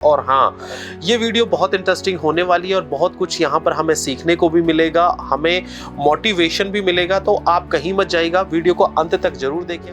और हाँ, ये वीडियो बहुत इंटरेस्टिंग होने वाली है और बहुत कुछ यहाँ पर हमें सीखने को भी मिलेगा, हमें मोटिवेशन भी मिलेगा। तो आप कहीं मत जाइएगा, वीडियो को अंत तक जरूर देखें।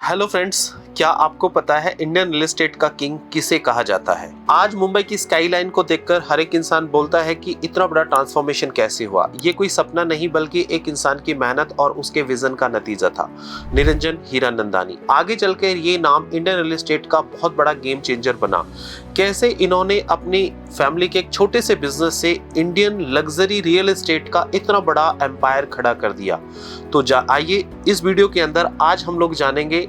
हेलो फ्रेंड्स, क्या आपको पता है इंडियन रियल एस्टेट का किंग किसे कहा जाता है? आज मुंबई की स्काईलाइन को देखकर हर एक इंसान बोलता है कि इतना बड़ा ट्रांसफॉर्मेशन कैसे हुआ। ये कोई सपना नहीं बल्कि एक इंसान की मेहनत और उसके विजन का नतीजा था। निरंजन हीरानंदानी। आगे चलकर ये नाम इंडियन रियल एस्टेट का बहुत बड़ा गेम चेंजर बना। कैसे इन्होंने अपनी फैमिली के एक छोटे से बिजनेस से इंडियन लग्जरी रियल एस्टेट का इतना बड़ा एम्पायर खड़ा कर दिया। तो आइए इस वीडियो के अंदर आज हम लोग जानेंगे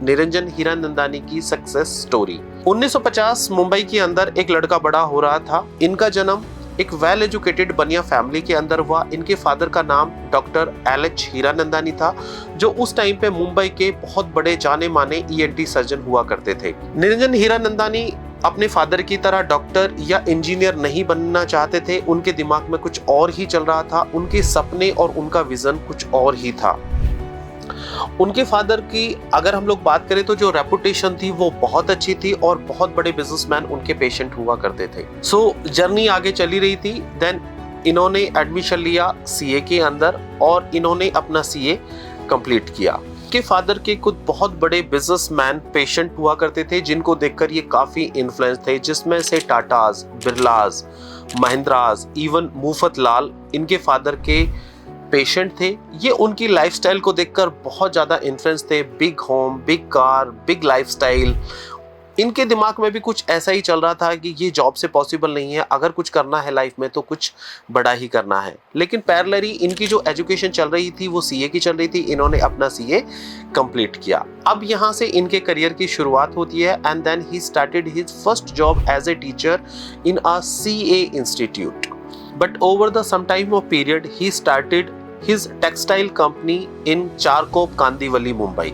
निरंजन हीरानंदानी की सक्सेस स्टोरी। 1950 मुंबई के अंदर एक लड़का बड़ा हो रहा था। इनका जन्म एक वेल एजुकेटेड बनिया फैमिली के अंदर हुआ। इनके फादर का नाम डॉक्टर एल.एच. हीरानंदानी था, जो उस टाइम पे मुंबई के बहुत बड़े जाने माने ईएनटी सर्जन हुआ करते थे। निरंजन हीरानंदानी अपने फादर की तरह डॉक्टर या इंजीनियर नहीं बनना चाहते थे। उनके दिमाग में कुछ और ही चल रहा था। उनके सपने और उनका विजन कुछ और ही था। उनके फादर की अगर हम लोग बात करें तो जो रेपुटेशन थी वो बहुत अच्छी थी और बहुत बड़े बिजनेसमैन उनके पेशेंट हुआ करते थे। जर्नी आगे चली रही थी। देन इन्होंने एडमिशन लिया सीए के अंदर और इन्होंने अपना सीए कंप्लीट किया। के फादर के कुछ बहुत बड़े बिजनेसमैन पेशेंट हुआ करते थे जिनको देखकर ये काफी इन्फ्लुएंस थे, जिसमें से टाटाज, बिरलाज, महिंद्राज, इवन मुफत लाल इनके फादर के पेशेंट थे। ये उनकी लाइफस्टाइल को देखकर बहुत ज्यादा इन्फ्लुएंस थे। Big home, big car, big lifestyle. इनके दिमाग में भी कुछ ऐसा ही चल रहा था कि ये जॉब से पॉसिबल नहीं है, अगर कुछ करना है लाइफ में तो कुछ बड़ा ही करना है। लेकिन पैरेलली इनकी जो एजुकेशन चल रही थी वो सीए की चल रही थी। इन्होंने अपना सीए कंप्लीट किया। अब यहाँ से इनके करियर की शुरुआत होती है and then he started his first job as a teacher in a CA institute. But over the some time of period, he started his textile company in Charkop, Kandivali, Mumbai.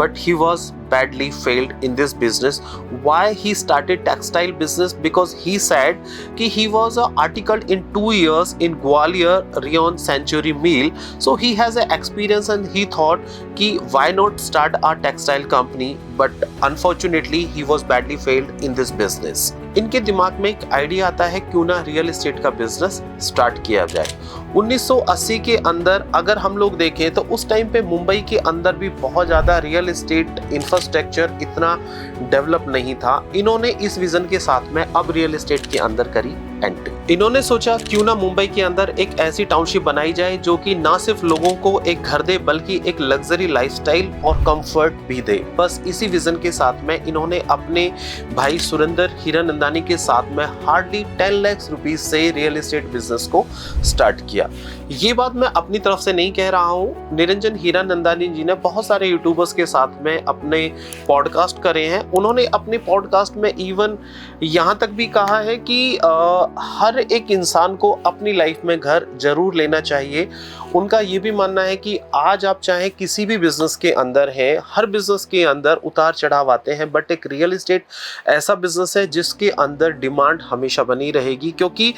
But he was badly failed in this business. Why he started textile business? Because he said कि he was articled in 2 years in Gwalior Rayon Century Mill. So he has a experience and he thought कि why not start a textile company? But unfortunately he was badly failed in this business. इनके दिमाग में एक idea आता है क्यों ना real estate का बिजनेस स्टार्ट किया जाए। 1980 के अंदर अगर हम लोग देखें तो उस टाइम पे मुंबई के अंदर भी बहुत ज़्यादा रियल एस्टेट इंफ्रास्ट्रक्चर इतना डेवलप नहीं था। इन्होंने इस विजन के साथ में अब रियल एस्टेट के अंदर करी एंट्री। इन्होंने सोचा क्यों ना मुंबई के अंदर एक ऐसी टाउनशिप बनाई जाए जो कि ना सिर्फ लोगों को एक घर दे बल्कि एक लग्जरी लाइफस्टाइल और कंफर्ट भी दे। बस इसी विजन के साथ में इन्होंने अपने भाई सुरेंद्र हीरानंदानी के साथ में हार्डली 10 लाख रुपीस से रियल एस्टेट बिजनेस को स्टार्ट किया। ये बात मैं अपनी तरफ से नहीं कह रहा हूँ। निरंजन हीरानंदानी जी ने बहुत सारे यूट्यूबर्स के साथ में अपने पॉडकास्ट करे हैं। उन्होंने अपने पॉडकास्ट में इवन यहाँ तक भी कहा है कि हर एक इंसान को अपनी लाइफ में घर जरूर लेना चाहिए। उनका ये भी मानना है कि आज आप चाहे किसी भी बिजनेस के अंदर हैं, हर बिजनेस के अंदर उतार चढ़ाव आते हैं, बट एक रियल एस्टेट ऐसा बिजनेस है जिसके अंदर डिमांड हमेशा बनी रहेगी। क्योंकि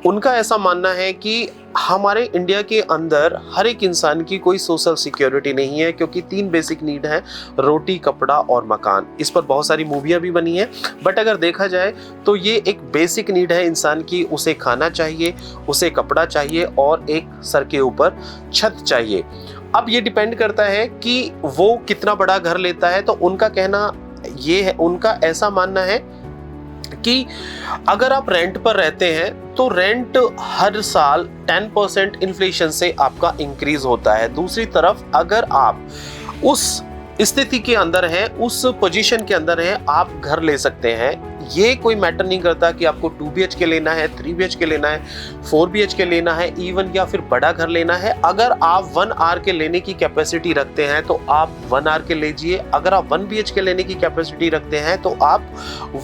उनका ऐसा मानना है कि हमारे इंडिया के अंदर हर एक इंसान की कोई सोशल सिक्योरिटी नहीं है, क्योंकि 3 बेसिक नीड है, रोटी, कपड़ा और मकान। इस पर बहुत सारी मूवियाँ भी बनी हैं, बट अगर देखा जाए तो ये एक बेसिक नीड है इंसान की। उसे खाना चाहिए, उसे कपड़ा चाहिए और एक सर के ऊपर छत चाहिए। अब ये डिपेंड करता है कि वो कितना बड़ा घर लेता है। तो उनका कहना ये है, उनका ऐसा मानना है कि अगर आप रेंट पर रहते हैं तो रेंट हर साल 10% इन्फ्लेशन से आपका इंक्रीज होता है। दूसरी तरफ अगर आप उस स्थिति के अंदर हैं, उस पोजीशन के अंदर हैं, आप घर ले सकते हैं। ये कोई मैटर नहीं करता कि आपको 2 BHK लेना है, 3 BHK लेना है, 4 BHK लेना है, इवन या फिर बड़ा घर लेना है। अगर आप 1 RK लेने की कैपेसिटी रखते हैं तो आप 1 RK लीजिए। अगर आप 1 BHK लेने की कैपेसिटी रखते हैं तो आप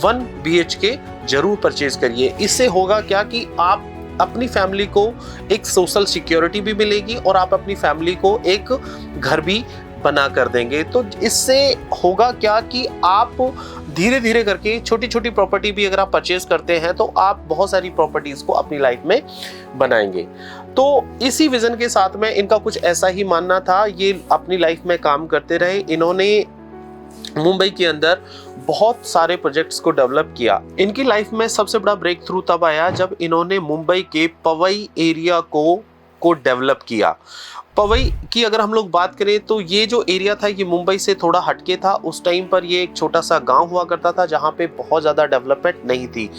1 BHK जरूर परचेज करिए। इससे होगा क्या कि आप अपनी फैमिली को एक सोशल सिक्योरिटी भी मिलेगी और आप अपनी फैमिली को एक घर भी बना कर देंगे। तो इससे होगा क्या कि आप धीरे धीरे करके छोटी छोटी प्रॉपर्टी भी अगर आप परचेज करते हैं तो आप बहुत सारी प्रॉपर्टीज को अपनी लाइफ में बनाएंगे। तो इसी विजन के साथ में इनका कुछ ऐसा ही मानना था। ये अपनी लाइफ में काम करते रहे। इन्होंने मुंबई के अंदर बहुत सारे प्रोजेक्ट्स को डेवलप किया। इनकी लाइफ में सबसे बड़ा ब्रेक थ्रू तब आया जब इन्होंने मुंबई के पवई एरिया को डेवलप किया। पवई की अगर हम लोग बात करें तो ये जो एरिया था ये मुंबई से थोड़ा हटके था। उस टाइम पर ये एक छोटा सा गांव हुआ करता था जहां पे बहुत ज़्यादा डेवलपमेंट नहीं थी।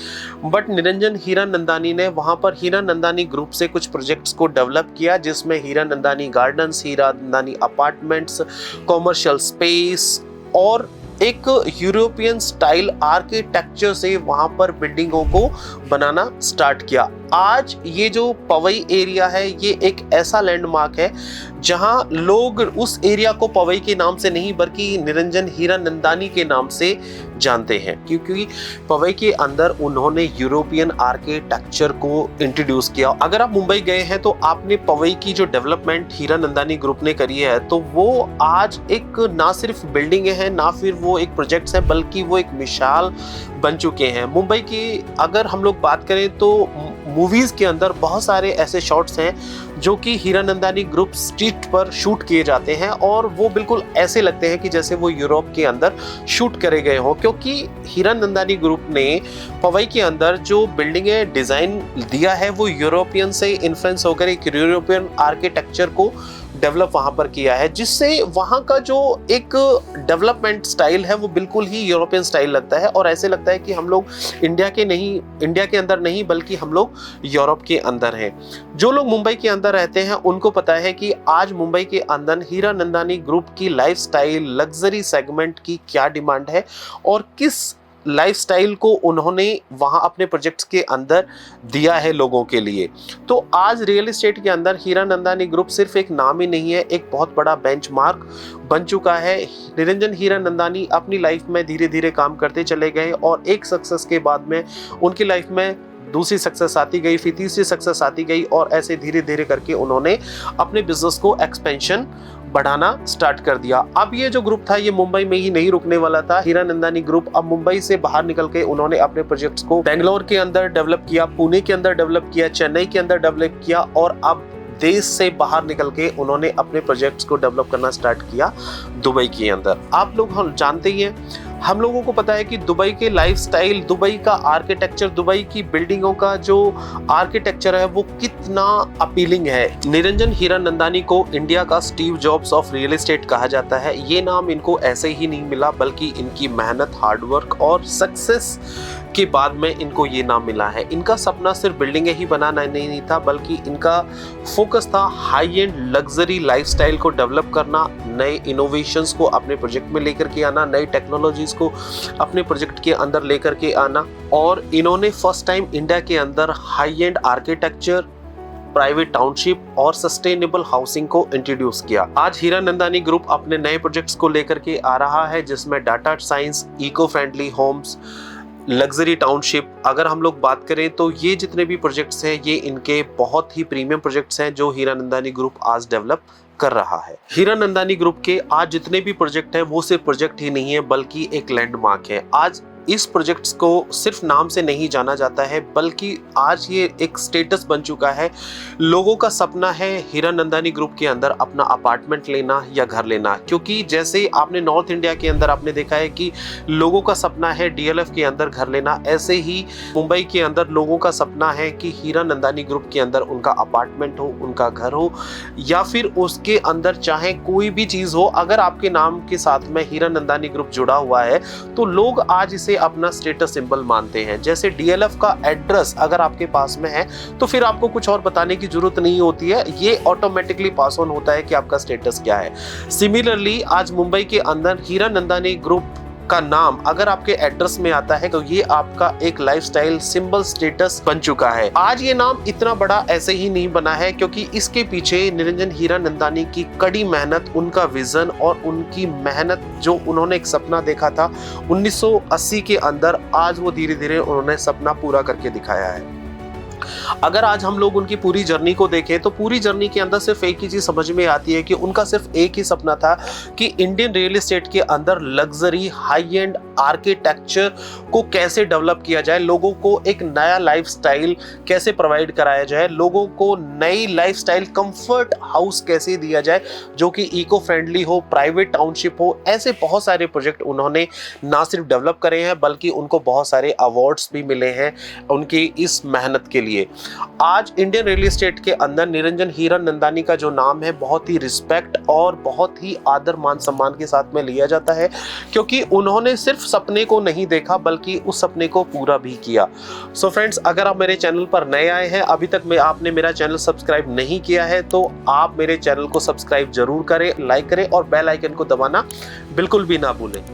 बट निरंजन हीरानंदानी ने वहां पर हीरानंदानी ग्रुप से कुछ प्रोजेक्ट्स को डेवलप किया, जिसमें Hiranandani gardens, Hiranandani apartments, commercial space और एक यूरोपियन स्टाइल आर्किटेक्चर से वहां पर बिल्डिंगों को बनाना स्टार्ट किया। आज ये जो पवई एरिया है ये एक ऐसा लैंडमार्क है जहां लोग उस एरिया को पवई के नाम से नहीं बल्कि निरंजन हीरानंदानी के नाम से जानते हैं, क्योंकि पवई के अंदर उन्होंने यूरोपियन आर्किटेक्चर को इंट्रोड्यूस किया। अगर आप मुंबई गए हैं तो आपने पवई की जो डेवलपमेंट हीरानंदानी ग्रुप ने करी है तो वो आज एक ना सिर्फ बिल्डिंग है ना फिर वो एक प्रोजेक्ट्स है, बल्कि वो एक मिसाल बन चुके हैं। मुंबई की अगर हम लोग बात करें तो मूवीज के अंदर बहुत सारे ऐसे शॉट्स हैं जो कि हीरानंदानी ग्रुप स्ट्रीट पर शूट किए जाते हैं और वो बिल्कुल ऐसे लगते हैं कि जैसे वो यूरोप के अंदर शूट करे गए हों, क्योंकि हीरानंदानी ग्रुप ने पवई के अंदर जो बिल्डिंगें डिजाइन दिया है वो यूरोपियन से इन्फ्लुएंस होकर एक यूरोपियन आर्किटेक्चर को डेवलप वहां पर किया है, जिससे वहां का जो एक डेवलपमेंट स्टाइल है वो बिल्कुल ही यूरोपियन स्टाइल लगता है और ऐसे लगता है कि हम लोग इंडिया के अंदर नहीं बल्कि हम लोग यूरोप के अंदर हैं। जो लोग मुंबई के अंदर रहते हैं उनको पता है कि आज मुंबई के अंदर हीरानंदानी ग्रुप की लाइफस्टाइल लग्जरी सेगमेंट की क्या डिमांड है और किस लाइफस्टाइल को उन्होंने वहां अपने प्रोजेक्ट्स के अंदर दिया है लोगों के लिए। तो आज रियल एस्टेट के अंदर हीरानंदानी ग्रुप सिर्फ एक नाम ही नहीं है, एक बहुत बड़ा बेंचमार्क बन चुका है। निरंजन हीरानंदानी अपनी लाइफ में धीरे धीरे काम करते चले गए और एक सक्सेस के बाद में उनकी लाइफ में दूसरी सक्सेस आती गई, फिर तीसरी सक्सेस आती गई और ऐसे धीरे धीरे करके उन्होंने अपने बिजनेस को एक्सपेंशन बढ़ाना स्टार्ट कर दिया। अब ये जो ग्रुप था ये मुंबई में ही नहीं रुकने वाला था। हीरानंदानी ग्रुप अब मुंबई से बाहर निकल के उन्होंने अपने प्रोजेक्ट्स को बेंगलोर के अंदर डेवलप किया, पुणे के अंदर डेवलप किया, चेन्नई के अंदर डेवलप किया और अब देश से बाहर निकल के उन्होंने अपने प्रोजेक्ट्स को डेवलप करना स्टार्ट किया दुबई के अंदर। आप लोग हम जानते ही हैं, हम लोगों को पता है कि दुबई के लाइफस्टाइल, दुबई का आर्किटेक्चर, दुबई की बिल्डिंगों का जो आर्किटेक्चर है वो कितना अपीलिंग है। निरंजन हीरानंदानी को इंडिया का Steve jobs of real estate कहा जाता है। ये नाम इनको ऐसे ही नहीं मिला बल्कि इनकी मेहनत, हार्डवर्क और सक्सेस के बाद में इनको ये नाम मिला है। इनका सपना सिर्फ बिल्डिंगें ही बनाना नहीं था बल्कि इनका फोकस था हाई एंड लग्जरी लाइफस्टाइल को डेवलप करना, नए इनोवेशंस को अपने प्रोजेक्ट में लेकर के आना, नई टेक्नोलॉजीज को अपने प्रोजेक्ट के अंदर लेकर के आना। और इन्होंने फर्स्ट टाइम इंडिया के अंदर high and architecture, private township और सस्टेनेबल हाउसिंग को इंट्रोड्यूस किया। आज हीरानंदानी ग्रुप अपने नए प्रोजेक्ट्स को लेकर के आ रहा है जिसमें data science, eco friendly homes, luxury township. अगर हम लोग बात करें तो ये जितने भी प्रोजेक्ट्स हैं ये इनके बहुत ही प्रीमियम प्रोजेक्ट्स हैं जो हीरानंदानी ग्रुप आज डेवलप कर रहा है। हीरानंदानी ग्रुप के आज जितने भी प्रोजेक्ट हैं वो सिर्फ प्रोजेक्ट ही नहीं है बल्कि एक लैंडमार्क है। आज इस प्रोजेक्ट्स को सिर्फ नाम से नहीं जाना जाता है बल्कि आज ये एक स्टेटस बन चुका है। लोगों का सपना है हीरानंदानी ग्रुप के अंदर अपना अपार्टमेंट लेना या घर लेना, क्योंकि जैसे आपने नॉर्थ इंडिया के अंदर आपने देखा है कि लोगों का सपना है डीएलएफ के अंदर घर लेना, ऐसे ही मुंबई के अंदर लोगों का सपना है कि हीरानंदानी ग्रुप के अंदर उनका अपार्टमेंट हो, उनका घर हो या फिर उसके अंदर चाहे कोई भी चीज हो, अगर आपके नाम के साथ में हीरानंदानी ग्रुप जुड़ा हुआ है तो लोग आज इसे अपना स्टेटस सिंबल मानते हैं। जैसे डीएलएफ का एड्रेस अगर आपके पास में है तो फिर आपको कुछ और बताने की जरूरत नहीं होती है, ये ऑटोमेटिकली पास ऑन होता है कि आपका स्टेटस क्या है। सिमिलरली आज मुंबई के अंदर हीरानंदानी ग्रुप का नाम अगर आपके एड्रेस में आता है तो ये आपका एक लाइफस्टाइल सिंबल स्टेटस बन चुका है। आज ये नाम इतना बड़ा ऐसे ही नहीं बना है, क्योंकि इसके पीछे निरंजन हीरानंदानी की कड़ी मेहनत, उनका विजन और उनकी मेहनत, जो उन्होंने एक सपना देखा था 1980 के अंदर, आज वो धीरे धीरे उन्होंने सपना पूरा करके दिखाया है। अगर आज हम लोग उनकी पूरी जर्नी को देखें तो पूरी जर्नी के अंदर सिर्फ एक ही चीज समझ में आती है कि उनका सिर्फ एक ही सपना था कि इंडियन रियल एस्टेट के अंदर लग्जरी हाई एंड आर्किटेक्चर को कैसे डेवलप किया जाए, लोगों को एक नया लाइफस्टाइल कैसे प्रोवाइड कराया जाए, लोगों को नई लाइफस्टाइल कंफर्ट हाउस कैसे दिया जाए जो कि इको फ्रेंडली हो, प्राइवेट टाउनशिप हो। ऐसे बहुत सारे प्रोजेक्ट उन्होंने ना सिर्फ डेवलप करे हैं बल्कि उनको बहुत सारे अवार्ड्स भी मिले हैं उनकी इस मेहनत के लिए। आज इंडियन रियल एस्टेट के अंदर निरंजन हीरानंदानी का जो नाम है बहुत ही रिस्पेक्ट और बहुत ही आदर मान सम्मान के साथ में लिया जाता है, क्योंकि उन्होंने सिर्फ सपने को नहीं देखा बल्कि उस सपने को पूरा भी किया। सो फ्रेंड्स, अगर आप मेरे चैनल पर नए आए हैं, अभी तक आपने मेरा चैनल सब्सक्राइब नहीं किया है तो आप मेरे चैनल को सब्सक्राइब जरूर करें, लाइक करें और बेल आइकन को दबाना बिल्कुल भी ना भूलें।